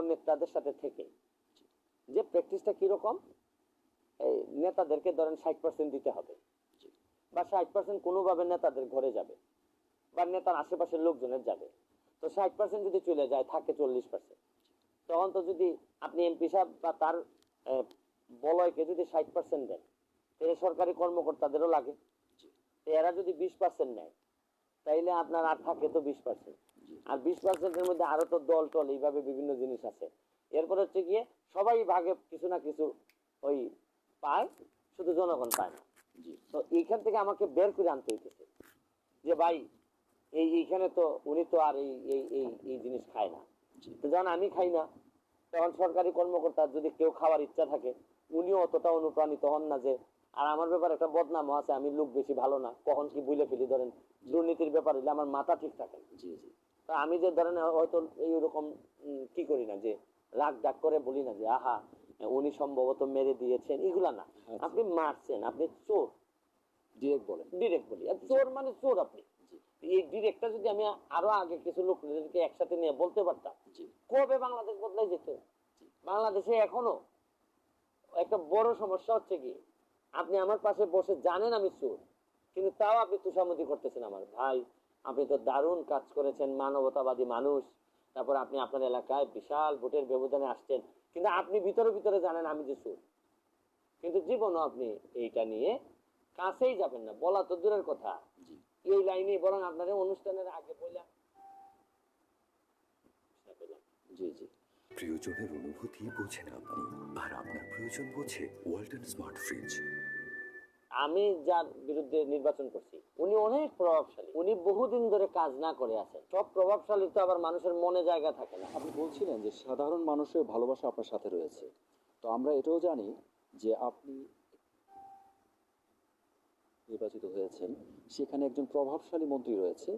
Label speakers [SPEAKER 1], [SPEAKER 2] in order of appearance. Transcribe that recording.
[SPEAKER 1] নেতাদের সাথে থেকে, যে প্র্যাকটিসটা কিরকম, এই নেতাদেরকে ধরেন 60% দিতে হবে, বা 60% কোনোভাবে নেতাদের ঘরে যাবে বা নেতার আশেপাশের লোকজনের যাবে। তো 60% যদি চলে যায়, থাকে 40%। তখন তো যদি আপনি এমপি সাহেব বা তার বলয়কে যদি 60% দেন, তাহলে সরকারি কর্মকর্তাদেরও লাগে। এরা যদি 20% নেয়, তাইলে আপনার আর থাকে তো 20%। আর 20%-এর মধ্যে আরো তো দল টল এইভাবে বিভিন্ন জিনিস আছে। এরপরে হচ্ছে গিয়ে সবাই ভাগে কিছু না কিছু ওই পায়, শুধু জনগণ পায় না। তো এইখান থেকে আমাকে বের করে আনতে হইতেছে যে ভাই এইখানে তো উনি তো আর এই জিনিস খায় না। তো যখন আমি খাই না, তখন সরকারি কর্মকর্তার যদি কেউ খাওয়ার ইচ্ছা থাকে, উনিও অতটা অনুপ্রাণিত হন না যে, আর আমার ব্যাপারে একটা বদনাম আছে, আমি লোক বেশি ভালো না, কখন কি বুঝলে ফেলি, ধরেন দুর্নীতির ব্যাপার হলে আমার মাথা ঠিক থাকে। তা আমি যে ধরেন হয়তো এইরকম কি করি না যে রাগ ডাক করে বলি না যে আহা উনি সম্ভবত মেরে দিয়েছেন, এগুলা না। আপনি মারছেন, আপনি চোর, ডিরেক্ট বলেন, ডিরেক্ট বলি। আর চোর মানে চোর আপনি। এই ডিরেক্টটা যদি আমি আরো আগে কিছু লোকদেরকে একসাথে নিয়ে বলতে পারতাম, কবে বাংলাদেশ বদলাই যেত। বাংলাদেশে এখনো একটা বড় সমস্যা হচ্ছে কি, আপনি আমার পাশে বসে জানেন আমি চোর, কিন্তু তাও আপনি তুষামতি করতেছেন আমার ভাই। আপনি তো দারুণ কাজ করেছেন, মানবতাবাদী মানুষ, তারপর আপনি আপনার এলাকায় বিশাল ভোটের ব্যবধানে আসছেন, কিন্তু আপনি ভিতরে ভিতরে জানেন আমি যে চোর। কিন্তু জীবনও আপনি এইটা নিয়ে কাছেই যাবেন না, বলা তো দূরের কথা, এই লাইনে বরং আপনার অনুষ্ঠানের আগে বললাম।
[SPEAKER 2] জি জি। প্রিয়জনের অনুভূতি বোঝেন আপনি, আর আপনার প্রয়োজন বোঝে ওয়ালটন স্মার্ট ফ্রিজ।
[SPEAKER 1] আমি যার বিরুদ্ধে নির্বাচন করছি, উনি অনেক প্রভাবশালী, উনি বহুদিন ধরে কাজ না করে আছেন। সব প্রভাবশালী তো আবার মানুষের মনে জায়গা থাকে না।
[SPEAKER 3] আপনি বলছিলেন যে সাধারণ মানুষের ভালোবাসা আপনার সাথে রয়েছে, তো আমরা এটাও জানি যে আপনি নির্বাচিত হয়েছেন, সেখানে একজন প্রভাবশালী মন্ত্রী রয়েছে।